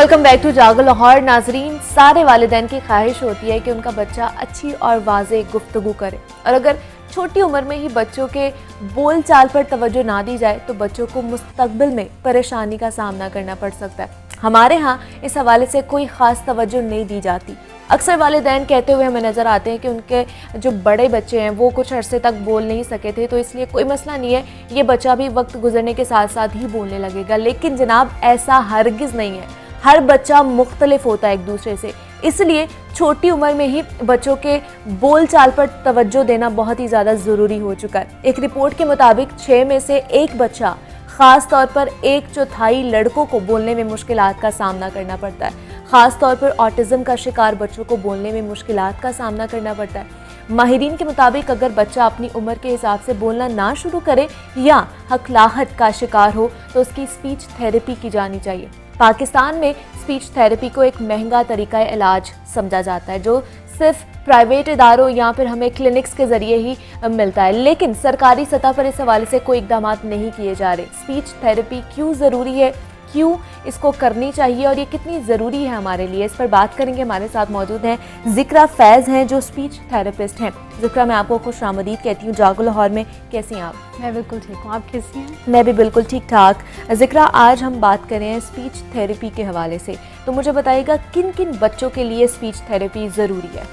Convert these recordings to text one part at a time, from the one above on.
Welcome back to जागो लाहौर। नाजरीन, सारे वालिदैन की ख्वाहिश होती है कि उनका बच्चा अच्छी और वाज़ेह गुफ्तगू करे, और अगर छोटी उम्र में ही बच्चों के बोल चाल पर तवज्जो ना दी जाए तो बच्चों को मुस्तकबिल में परेशानी का सामना करना पड़ सकता है। हमारे यहाँ इस हवाले से कोई ख़ास तवज्जो नहीं दी जाती। अक्सर वालिदैन कहते हुए हमें नज़र आते हैं कि उनके जो बड़े बच्चे हैं वो कुछ अरसे तक बोल नहीं सके थे, तो इसलिए कोई मसला नहीं है, ये बच्चा भी वक्त गुजरने के साथ साथ ही बोलने लगेगा। लेकिन जनाब, ऐसा हरगिज़ नहीं है। हर बच्चा मुख्तलिफ होता है एक दूसरे से, इसलिए छोटी उम्र में ही बच्चों के बोल चाल पर तवज्जो देना बहुत ही ज़्यादा ज़रूरी हो चुका है। एक रिपोर्ट के मुताबिक 6 में से 1 बच्चा, ख़ास तौर पर 1/4 लड़कों को बोलने में मुश्किलात का सामना करना पड़ता है। ख़ास तौर पर ऑटिज़म का शिकार बच्चों को बोलने में मुश्किलात का सामना करना पड़ता है। माहिरीन के मुताबिक अगर बच्चा अपनी उम्र के हिसाब से बोलना ना शुरू करे या हकलाहट का शिकार हो तो उसकी स्पीच थेरेपी की जानी चाहिए। पाकिस्तान में स्पीच थेरेपी को एक महंगा तरीका इलाज समझा जाता है जो सिर्फ प्राइवेट इदारों या फिर हमें क्लिनिक्स के ज़रिए ही मिलता है, लेकिन सरकारी सतह पर इस हवाले से कोई इक़दाम नहीं किए जा रहे। स्पीच थेरेपी क्यों ज़रूरी है, क्यों इसको करनी चाहिए और ये कितनी ज़रूरी है हमारे लिए, इस पर बात करेंगे। हमारे साथ मौजूद हैं ज़िक्रा फैज़ हैं जो स्पीच थेरेपिस्ट हैं। ज़िक्रा, मैं आपको खुशामदीद कहती हूँ जागो लाहौर में। कैसी हैं आप? मैं बिल्कुल ठीक हूँ, आप कैसी हैं? मैं भी बिल्कुल ठीक ठाक। ज़िक्रा, आज हम बात कर रहे हैं स्पीच थेरेपी के हवाले से, तो मुझे बताइएगा किन किन बच्चों के लिए स्पीच थेरेपी ज़रूरी है?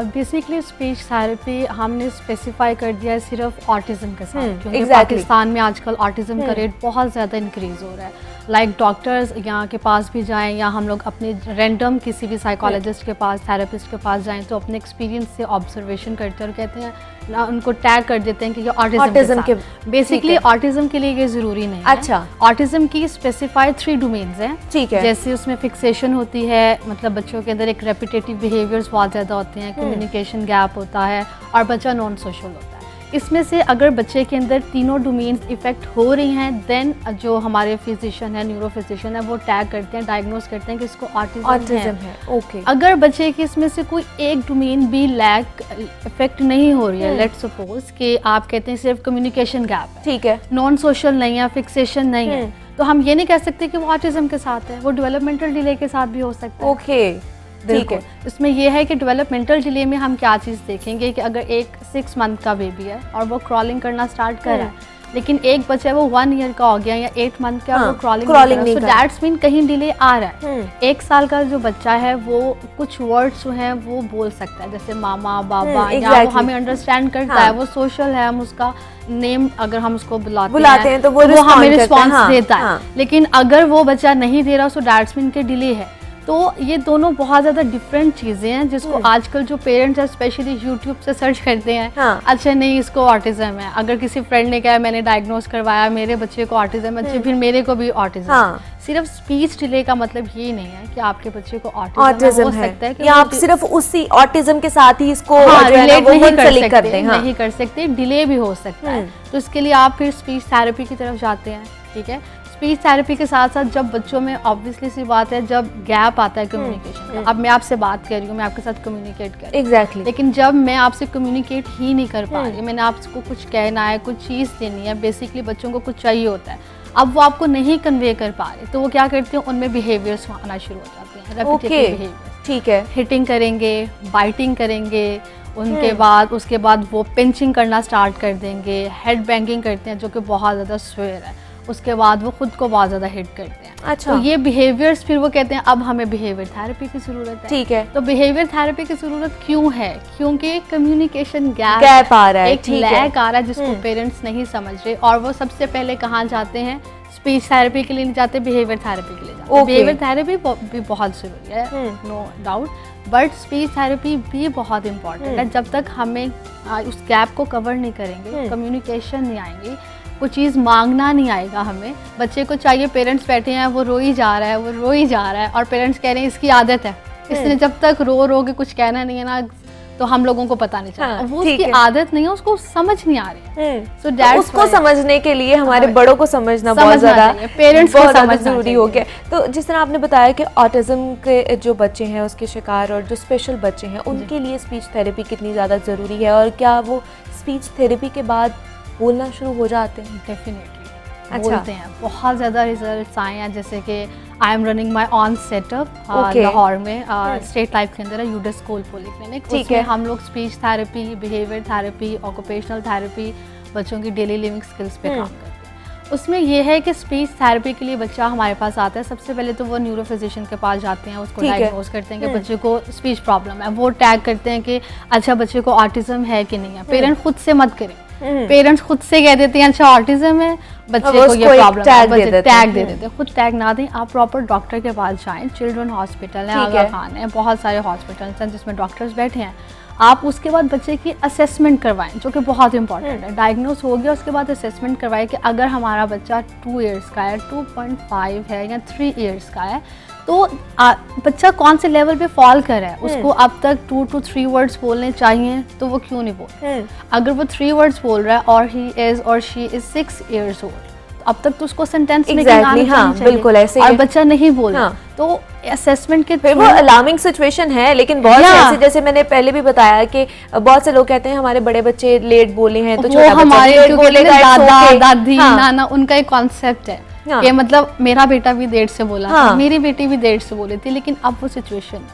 बेसिकली स्पीच थेरेपी हमने स्पेसिफाई कर दिया है सिर्फ ऑटिज़म के साथ, क्योंकि पाकिस्तान में आजकल ऑटिज़म का रेट बहुत ज़्यादा इंक्रीज़ हो रहा है। लाइक डॉक्टर्स यहाँ के पास भी जाएं या हम लोग अपने रैंडम किसी भी साइकोलॉजिस्ट के पास, थेरेपिस्ट के पास जाएं तो अपने एक्सपीरियंस से ऑब्जर्वेशन करते हैं और कहते हैं ना, उनको टैग कर देते हैं कि ये ऑटिज़म के बेसिकली ऑटिज़म के लिए ये ज़रूरी नहीं है। अच्छा, ऑटिज़म की स्पेसिफाइड 3 डोमेन्स हैं। ठीक है। जैसे उसमें फिक्सेशन होती है, मतलब बच्चों के अंदर एक रेपिटेटिव बिहेवियर्स बहुत ज़्यादा होते हैं, कम्युनिकेशन गैप होता है और बच्चा नॉन सोशल होता है। इसमें से अगर बच्चे के अंदर तीनों डोमेन्स इफेक्ट हो रही हैं, देन जो हमारे फिजिशियन है, न्यूरो फिजिशियन है, वो टैग करते हैं, डायग्नोस करते हैं कि इसको ऑटिज़म है। ओके। अगर बच्चे की इसमें से कोई एक डोमेन भी लैक इफेक्ट नहीं हो रही है, लेट्स सपोज कि आप कहते हैं सिर्फ कम्युनिकेशन गैप है, ठीक है, नॉन सोशल नहीं है, फिक्सेशन नहीं है, तो हम ये नहीं कह सकते कि वो ऑटिज़म के साथ है, वो डेवलपमेंटल डिले के साथ भी हो सकता है। ओके, ठीक है। इसमें यह है कि डेवलपमेंटल डिले में हम क्या चीज़ देखेंगे कि अगर एक 6 मंथ का बेबी है और वो क्रॉलिंग करना स्टार्ट कर रहा है, लेकिन एक बच्चा वो 1 ईयर का हो गया या 8 मंथ का, वो क्रॉलिंग नहीं कर रहा, तो दैट्स मीन कहीं डिले आ रहा है। 1 साल का जो बच्चा है वो कुछ वर्ड्स जो हैं वो बोल सकता है, जैसे मामा, बाबा, या वो हमें अंडरस्टैंड करता है, वो सोशल है, हम उसका नेम अगर हम उसको बुलाते हैं तो वो हमें रिस्पॉन्स देता है। लेकिन अगर वो बच्चा नहीं दे रहा तो दैट्स मीन के डिले है। तो ये दोनों बहुत ज़्यादा डिफरेंट चीज़ें हैं जिसको आजकल जो पेरेंट्स हैं स्पेशली यूट्यूब से सर्च करते हैं। अच्छा नहीं, इसको ऑटिज़म है। अगर किसी फ्रेंड ने कहा मैंने डायग्नोस करवाया मेरे बच्चे को ऑटिज़म है, फिर मेरे को भी ऑटिज़म। सिर्फ स्पीच डिले का मतलब ये नहीं है कि आपके बच्चे को ऑटिज़म हो सकता है कि आप सिर्फ उसी ऑटिज़म के साथ ही इसको रिलेट नहीं कर सकते, डिले भी हो सकता है। तो इसके लिए आप फिर स्पीच थेरेपी की तरफ जाते हैं। ठीक है, स्पीच थेरेपी के साथ साथ जब बच्चों में ऑब्वियसली सी बात है, जब गैप आता है कम्युनिकेशन का, अब मैं आपसे बात कर रही हूँ, मैं आपके साथ कम्युनिकेट कर रही हूँ, लेकिन जब मैं आपसे कम्युनिकेट ही नहीं कर पा रही, मैंने आपको कुछ कहना है, कुछ चीज़ देनी है, बेसिकली बच्चों को कुछ चाहिए होता है, अब वो आपको नहीं कन्वे कर पा रहे, तो वो क्या करते हैं, उनमें बिहेवियर्स आना शुरू हो जाते हैं, रेपिटेटिव बिहेवियर। ठीक है, हिटिंग करेंगे, बाइटिंग करेंगे, उसके बाद वो पिंचिंग करना स्टार्ट कर देंगे, हेड बैंगिंग करते हैं जो कि बहुत ज़्यादा स्वेयर है, उसके बाद वो खुद को बहुत ज़्यादा हिट करते हैं। अच्छा, तो ये बिहेवियर्स फिर वो कहते हैं अब हमें बिहेवियर थेरेपी की ज़रूरत है। ठीक है, तो बिहेवियर थेरेपी की ज़रूरत क्यों है? क्योंकि कम्युनिकेशन गैप आ रहा है, एक लैक आ रहा है जिसको पेरेंट्स नहीं समझ रहे, और वो सबसे पहले कहाँ जाते हैं? स्पीच थेरेपी के लिए नहीं जाते, बिहेवियर थेरेपी के लिए जाते हैं। बिहेवियर थेरेपी भी बहुत ज़रूरी है, no doubt, but speech therapy भी बहुत इंपॉर्टेंट है। जब तक हमें उस गैप को कवर नहीं करेंगे, कम्युनिकेशन नहीं आएंगी, वो चीज़ मांगना नहीं आएगा हमें, बच्चे को चाहिए, पेरेंट्स बैठे हैं, वो रो ही जा रहा है, और पेरेंट्स कह रहे हैं इसकी आदत है, इसने जब तक रो के कुछ कहना नहीं है ना, तो हम लोगों को पता नहीं चलता। वो उसकी आदत नहीं है, उसको समझ नहीं आ रही। So तो उसको समझने के लिए हमारे बड़ों को समझना बहुत ज़्यादा, पेरेंट्स को समझना जरूरी हो गया। तो जिस तरह आपने बताया कि ऑटिज़म के जो बच्चे हैं उसके शिकार और जो स्पेशल बच्चे हैं उनके लिए स्पीच थेरेपी कितनी ज़्यादा ज़रूरी है, और क्या वो स्पीच थेरेपी के बाद बोलना शुरू हो जाते हैं? डेफिनेटली बोलते हैं, बहुत ज़्यादा रिजल्ट्स आए हैं, जैसे कि I am running my on setup Lahore में, स्टेट लाइफ के अंदर है, यूडा स्कूल पॉलीक्लिनिक। उसमें हम लोग speech therapy, behaviour therapy, occupational therapy, बच्चों की डेली लिविंग स्किल्स पे काम करते हैं। उसमें यह है कि स्पीच थेरेपी के लिए बच्चा हमारे पास आता है, सबसे पहले तो वो न्यूरो फिजिशियन के पास जाते हैं, उसको डायग्नोज करते हैं कि बच्चे को स्पीच प्रॉब्लम है। वो टैग करते हैं कि अच्छा बच्चे को ऑटिज्म है कि नहीं है। पेरेंट्स खुद से मत करें, पेरेंट्स खुद से कह देते हैं अच्छा ऑटिज्म है, बच्चे को ये प्रॉब्लम है, बच्चे टैग दे देते हैं। खुद टैग ना दें, आप प्रॉपर डॉक्टर के पास जाएं। चिल्ड्रन हॉस्पिटल है, आगा खान है, बहुत सारे हॉस्पिटल्स हैं जिसमें डॉक्टर्स बैठे हैं। आप उसके बाद बच्चे की असेसमेंट करवाएं, जो कि बहुत इंपॉर्टेंट है। डायग्नोस हो गया, उसके बाद असेसमेंट करवाएं कि अगर हमारा बच्चा 2 इयर्स का है, 2.5 है या 3 इयर्स का है, तो बच्चा कौन से लेवल पे फॉल कर रहा है। उसको अब तक 2 to 3 वर्ड्स बोलने चाहिए, तो वो क्यों नहीं बोल। अगर वो 3 वर्ड्स बोल रहा है और ही इज और शी इज 6 years old, अब तक तो उसको सेंटेंस बिल्कुल ऐसे और बच्चा नहीं बोल रहा, तो असेसमेंट के फिर वो अलार्मिंग सिचुएशन है। लेकिन बहुत से ऐसे, जैसे मैंने पहले भी बताया कि बहुत से लोग कहते हैं हमारे बड़े बच्चे लेट बोले हैं, तो छोटा हमारे दादा दादी नाना, उनका एक कॉन्सेप्ट है कि मतलब मेरा बेटा भी देर से बोला था, मेरी बेटी भी देर से बोली थी। लेकिन अब वो सिचुएशन,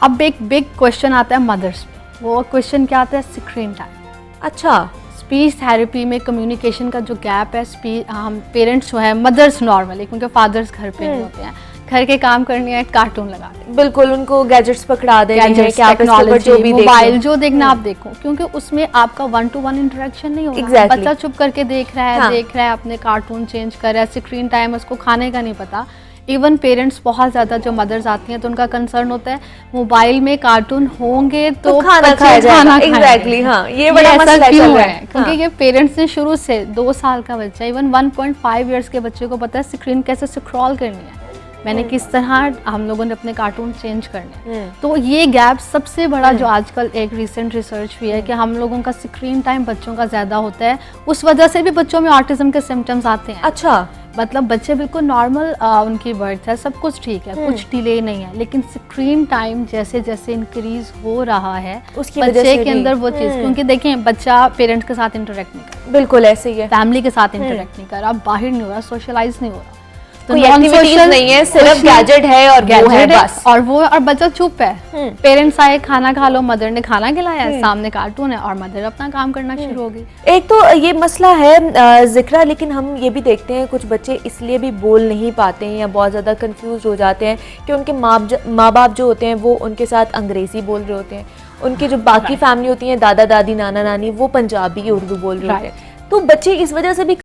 अब एक बिग क्वेश्चन आता है मदर्स पे। वो क्वेश्चन क्या आता है? Screen time. अच्छा, स्पीच थेरेपी में कम्युनिकेशन का जो गैप है, हम पेरेंट्स जो है, मदर्स नॉर्मली, क्योंकि फादर्स घर पे नहीं होते हैं, घर के काम करने हैं, कार्टून लगा दें, बिल्कुल उनको गैजेट्स पकड़ा दें, टेक्नोलॉजी, मोबाइल जो देखना आप देखो, क्योंकि उसमें आपका 1-to-1 इंटरेक्शन नहीं होगा। बच्चा चुप करके देख रहा है, अपने कार्टून चेंज कर रहा है, स्क्रीन टाइम उसको खाने का नहीं पता। इवन पेरेंट्स बहुत ज़्यादा जो मदर्स आती हैं तो उनका कंसर्न होता है मोबाइल में कार्टून होंगे तो खाना खाया जाएगा। एग्जैक्टली, हाँ, ये बड़ा मसला चल रहा है, क्योंकि ये पेरेंट्स ने शुरू से 2 साल का बच्चा, इवन 1.5 years के बच्चे को पता है स्क्रीन कैसे स्क्रॉल करनी है, मैंने किस तरह हम लोगों ने अपने कार्टून चेंज करने। तो ये गैप सबसे बड़ा जो आजकल एक रिसेंट रिसर्च भी है कि हम लोगों का स्क्रीन टाइम बच्चों का ज़्यादा होता है, उस वजह से भी बच्चों में ऑटिज्म के सिम्टम्स आते हैं। अच्छा, मतलब बच्चे बिल्कुल नॉर्मल उनकी बर्थ है, सब कुछ ठीक है, कुछ डिले नहीं है, लेकिन स्क्रीन टाइम जैसे जैसे इंक्रीज हो रहा है उसकी बच्चे के अंदर वो चीज़, क्योंकि देखें बच्चा पेरेंट्स के साथ इंटरेक्ट नहीं कर रहा, बिल्कुल ऐसे ही है, फैमिली के साथ इंटरेक्ट नहीं कर रहा, बाहर नहीं हो रहा, सोशलाइज नहीं हो रहा, तो एक्टिविटीज नहीं है, सिर्फ गैजेट है और वो है बस, और बच्चा चुप है। पेरेंट्स आए, खाना खा लो, मदर ने खाना खिलाया, सामने कार्टून है और मदर अपना काम करना शुरू हो गई। एक तो ये मसला है जिक्रा, लेकिन हम ये भी देखते हैं कुछ बच्चे इसलिए भी बोल नहीं पाते हैं या बहुत ज़्यादा कंफ्यूज हो जाते हैं कि उनके माँ बाप जो होते हैं वो उनके साथ अंग्रेज़ी बोल रहे होते हैं, उनकी जो बाकी फैमिली होती है, दादा दादी नाना नानी, वो पंजाबी उर्दू बोल रहे होते हैं, तो बच्चे इस वजह से भी